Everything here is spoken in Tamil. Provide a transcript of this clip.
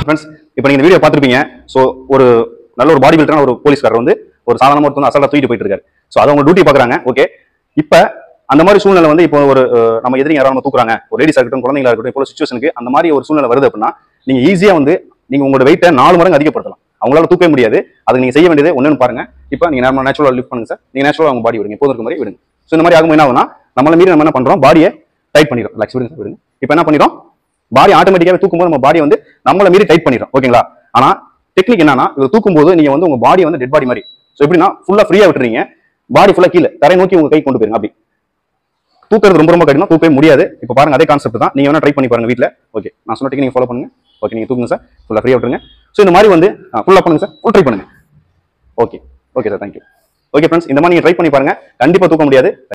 ஃப்ரெண்ட்ஸ், இப்போ நீங்க இந்த வீடியோ பார்த்துருப்பீங்க. ஸோ ஒரு நல்ல ஒரு பாடி பில்டரான ஒரு போலீஸ்காரர் வந்து ஒரு சாதாரண ஒருத்தர் அசால்ட்டா தூக்கிட்டு போயிட்டு இருக்காரு. ஸோ அதை அவங்க டியூட்டி பார்க்குறாங்க. ஓகே, இப்போ அந்த மாதிரி சூழ்நிலை வந்து இப்போ ஒரு நம்ம எதிரி யாராவது நம்ம தூக்குறாங்க, ஒரு லேடிஸா இருக்கட்டும், குழந்தைங்களா இருக்கட்டும், இப்போ சுச்சுவேஷனுக்கு அந்த மாதிரி ஒரு சூழ்நிலை வருது அப்படின்னா நீங்க ஈஸியா வந்து நீங்க உங்களோட வெயிட்டை 4 மடங்கு அதிகப்படுத்தலாம். அவங்களால தூக்கவே முடியாது. அதுக்கு நீங்க செய்ய வேண்டியது ஒண்ணுன்னு பாருங்க. இப்போ நீங்க நேச்சுரலா லிஃப்ட் பண்ணுங்க சார். நீங்க நேச்சுரலா உங்க பாடி விடுங்க, எப்போதும் இருக்க மாதிரி விடுங்க. ஸோ இந்த மாதிரி ஆகும்போது என்ன ஆகும்னா நம்மள மீறி நம்ம என்ன பண்றோம், பாடியை டைட் பண்ணிடும். ரிலாக்ஸ் விடுங்க விடுங்க. இப்போ என்ன பண்ணிடும், பாடி ஆட்டோமேட்டிக்காவே தூக்கும்போது நம்ம பாடி வந்து நம்மள மீறி டைட் பண்ணிடும். ஓகேங்களா? ஆனா டெக்னிக் என்னன்னா, இது தூக்கும்போது நீங்க வந்து உங்க பாடி வந்து டெட் பாடி மாதிரி, ஸோ எப்படின்னா ஃபுல்லா ஃப்ரீயா விட்டுறீங்க, பாடி ஃபுல்லா கீழே தரை நோக்கி உங்க கை கொண்டு போயிருங்க. அப்படி தூக்குறது ரொம்ப ரொம்ப கடினம், தூக்கவே முடியாது. இப்போ பாருங்க, அதே கான்செப்ட் தான். நீங்க வேணா ட்ரை பண்ணி பாருங்க வீட்டில். ஓகே, நான் சொன்ன டெக்னிக் ஃபாலோ பண்ணுங்க. ஓகே, நீங்க தூக்குங்க சார், ஃபுல்லா ஃப்ரீயா விட்டுருங்க. ஸோ இந்த மாதிரி வந்து ஃபுல்லா பண்ணுங்க சார், ஃபுல் ட்ரை பண்ணுங்க. Okay okay sir, thank you. Okay friends, இந்த மாதிரி நீங்க ட்ரை பண்ணி பாருங்க, கண்டிப்பா தூக்க முடியாது.